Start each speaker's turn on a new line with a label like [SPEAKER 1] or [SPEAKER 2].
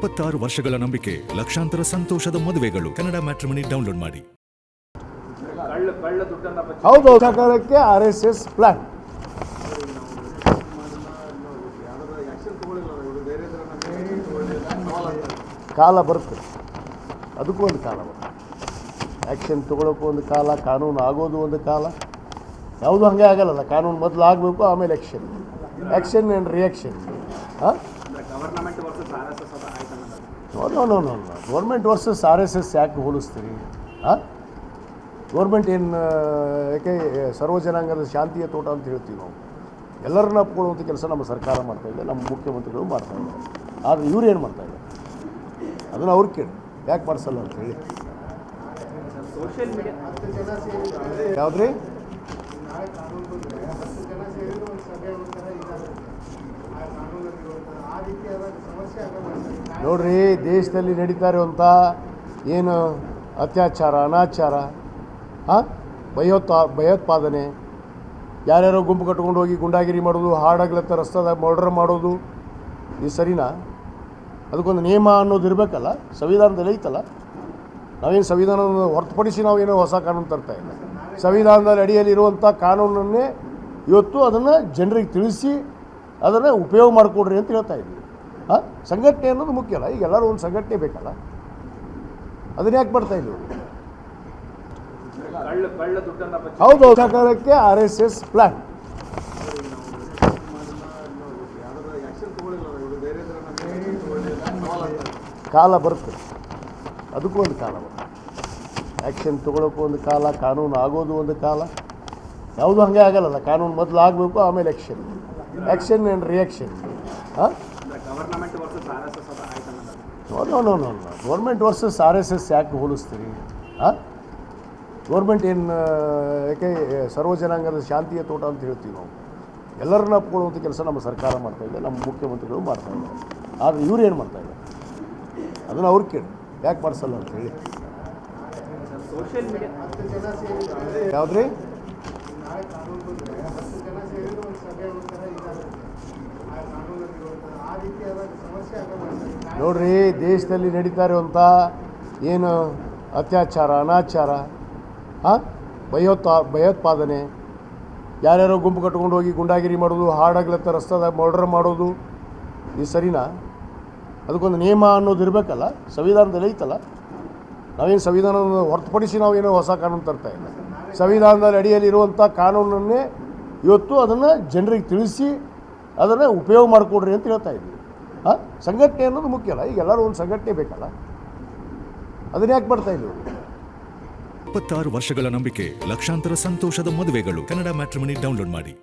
[SPEAKER 1] 26 ವರ್ಷಗಳ ನಂಬಿಕೆ, ಲಕ್ಷಾಂತರ ಸಂತೋಷದ ಮದುವೆಗಳು. ಕನ್ನಡ ಮ್ಯಾಟ್ರಿಮನಿ ಡೌನ್ಲೋಡ್ ಮಾಡಿ.
[SPEAKER 2] ಹೌದು, ಸರ್ಕಾರಕ್ಕೆ RSS ಪ್ಲಾನ್. ಕಾಲ ಬರುತ್ತೆ, ಅದಕ್ಕೂ ಒಂದು ಕಾಲ ಬರುತ್ತೆ. ಆ್ಯಕ್ಷನ್ ತೊಗೊಳಕ್ಕೂ ಒಂದು ಕಾಲ, ಕಾನೂನು ಆಗೋದು ಒಂದು ಕಾಲ. ಯಾವುದು ಹಾಗೆ ಆಗಲ್ಲ. ಕಾನೂನು ಮೊದಲು ಆಗಬೇಕು, ಆಮೇಲೆ ಆ್ಯಕ್ಷನ್ ಆ್ಯಂಡ್ ರಿಯಾಕ್ಷನ್. ಹಾಂ, ನೋ ಗೌರ್ಮೆಂಟ್ ವರ್ಸಸ್ RSS ಯಾಕೆ ಹೋಲಿಸ್ತೀರಿ? ಹಾಂ, ಗೌರ್ಮೆಂಟ್ ಏನು ಯಾಕೆ ಸರ್ವ ಜನಾಂಗದ ಶಾಂತಿಯ ತೋಟ ಅಂತ ಹೇಳ್ತೀವಿ ನಾವು. ಎಲ್ಲರನ್ನ ಒಪ್ಕೊಳ್ಳುವಂಥ ಕೆಲಸ ನಮ್ಮ ಸರ್ಕಾರ ಮಾಡ್ತಾಯಿದೆ, ನಮ್ಮ ಮುಖ್ಯಮಂತ್ರಿಗಳು ಮಾಡ್ತಾಯಿದ್ದಾರೆ. ಆದರೆ ಇವ್ರು ಏನು ಮಾಡ್ತಾಯಿದ್ದಾರೆ ಅದನ್ನು ಅವ್ರು ಕೇಳಿ, ಯಾಕೆ ಮಾಡಿಸಲ್ಲ ಅಂತ ಹೇಳಿ. ಯಾವುದ್ರಿ? ನೋಡ್ರಿ, ದೇಶದಲ್ಲಿ ನಡೀತಾ ಇರುವಂಥ ಏನು ಅತ್ಯಾಚಾರ, ಅನಾಚಾರ, ಹಾಂ, ಭಯೋತ್ಪಾದನೆ, ಯಾರ್ಯಾರೋ ಗುಂಪು ಕಟ್ಕೊಂಡು ಹೋಗಿ ಗುಂಡಾಗಿರಿ ಮಾಡೋದು, ಹಾಡಾಗ್ಲತ್ತ ರಸ್ತೆದಾಗ ಮರ್ಡರ್ ಮಾಡೋದು, ಇದು ಸರಿನಾ? ಅದಕ್ಕೊಂದು ನಿಯಮ ಅನ್ನೋದು ಇರಬೇಕಲ್ಲ. ಸಂವಿಧಾನದಲ್ಲಿ ಐತಲ್ಲ. ನಾವೇನು ಸಂವಿಧಾನದ ಹೊರತುಪಡಿಸಿ ನಾವೇನೋ ಹೊಸ ಕಾನೂನು ತರ್ತಾ ಇಲ್ಲ. ಸಂವಿಧಾನದಲ್ಲಿ ಅಡಿಯಲ್ಲಿ ಇರುವಂಥ ಕಾನೂನನ್ನೇ ಇವತ್ತು ಅದನ್ನು ಜನರಿಗೆ ತಿಳಿಸಿ ಅದನ್ನು ಉಪಯೋಗ ಮಾಡಿಕೊಡ್ರಿ ಅಂತ ಹೇಳ್ತಾ ಇದ್ವಿ. ಹಾಂ, ಸಂಘಟನೆ ಅನ್ನೋದು ಮುಖ್ಯ ಅಲ್ಲ. ಈಗ ಎಲ್ಲರೂ ಒಂದು ಸಂಘಟನೆ ಬೇಕಲ್ಲ, ಅದನ್ನ ಯಾಕೆ ಬರ್ತಾ ಇದ್ವಿ? ಹೌದು, ಸರ್ಕಾರಕ್ಕೆ RSS ಪ್ಲಾನ್. ಕಾಲ ಬರುತ್ತೆ, ಅದಕ್ಕೂ ಒಂದು ಕಾಲ ಬರುತ್ತೆ. ಆ್ಯಕ್ಷನ್ ತೊಗೊಳಕ್ಕೂ ಒಂದು ಕಾಲ, ಕಾನೂನು ಆಗೋದು ಒಂದು ಕಾಲ. ಯಾವುದು ಹಾಗೆ ಆಗಲ್ಲ. ಕಾನೂನು ಮೊದಲು ಆಗಬೇಕು, ಆಮೇಲೆ ಆ್ಯಕ್ಷನ್ ಆ್ಯಂಡ್ ರಿಯಾಕ್ಷನ್. ಹಾಂ, ನೋ ಗೌರ್ಮೆಂಟ್ ವರ್ಸಸ್ RSS ಯಾಕೆ ಹೋಲಿಸ್ತೀರಿ? ಹಾಂ, ಗೌರ್ಮೆಂಟ್ ಏನು ಯಾಕೆ ಸರ್ವ ಜನಾಂಗದ ಶಾಂತಿಯ ತೋಟ ಅಂತ ಹೇಳ್ತೀವಿ ನಾವು. ಎಲ್ಲರನ್ನ ಒಪ್ಕೊಳ್ಳುವಂಥ ಕೆಲಸ ನಮ್ಮ ಸರ್ಕಾರ ಮಾಡ್ತಾಯಿದೆ, ನಮ್ಮ ಮುಖ್ಯಮಂತ್ರಿಗಳು ಮಾಡ್ತಾಯಿದ್ದಾರೆ. ಆದರೆ ಇವ್ರು ಏನು ಮಾಡ್ತಾಯಿದ್ದಾರೆ ಅದನ್ನು ಅವ್ರು ಕೇಳಿ, ಯಾಕೆ ಮಾಡಿಸಲ್ಲ ಅಂತ ಹೇಳಿ. ಯಾವುದ್ರಿ? ನೋಡ್ರಿ, ದೇಶದಲ್ಲಿ ನಡೀತಾ ಇರುವಂಥ ಏನು ಅತ್ಯಾಚಾರ, ಅನಾಚಾರ, ಹಾಂ, ಭಯೋತ್ಪಾದನೆ, ಯಾರ್ಯಾರೋ ಗುಂಪು ಕಟ್ಕೊಂಡು ಹೋಗಿ ಗುಂಡಾಗಿರಿ ಮಾಡೋದು, ಹಾಡಾಗ್ಲತ್ತ ರಸ್ತೆದಾಗ ಮರ್ಡರ್ ಮಾಡೋದು, ಇದು ಸರಿನಾ? ಅದಕ್ಕೊಂದು ನಿಯಮ ಅನ್ನೋದು ಇರಬೇಕಲ್ಲ. ಸಂವಿಧಾನದಲ್ಲಿ ಐತಲ್ಲ. ನಾವೇನು ಸಂವಿಧಾನದ ಹೊರತುಪಡಿಸಿ ನಾವೇನೋ ಹೊಸ ಕಾನೂನು ತರ್ತಾ ಇಲ್ಲ. ಸಂವಿಧಾನದಲ್ಲಿ ಅಡಿಯಲ್ಲಿ ಇರುವಂಥ ಕಾನೂನನ್ನೇ ಇವತ್ತು ಅದನ್ನು ಜನರಿಗೆ ತಿಳಿಸಿ ಅದನ್ನು ಉಪಯೋಗ ಮಾಡಿಕೊಡ್ರಿ ಅಂತ ಹೇಳ್ತಾ ಇದ್ವಿ. ಹಾಂ, ಸಂಘಟನೆ ಅನ್ನೋದು ಮುಖ್ಯ ಅಲ್ಲ. ಈಗ ಎಲ್ಲರೂ ಒಂದು ಸಂಘಟನೆ ಬೇಕಲ್ಲ, ಅದನ್ನ ಯಾಕೆ ಬರ್ತಾ ಇದ್ವಿ?
[SPEAKER 1] 26 ವರ್ಷಗಳ ನಂಬಿಕೆ, ಲಕ್ಷಾಂತರ ಸಂತೋಷದ ಮದುವೆಗಳು. ಕನ್ನಡ ಮ್ಯಾಟ್ರಿಮನಿ ಡೌನ್ಲೋಡ್ ಮಾಡಿ.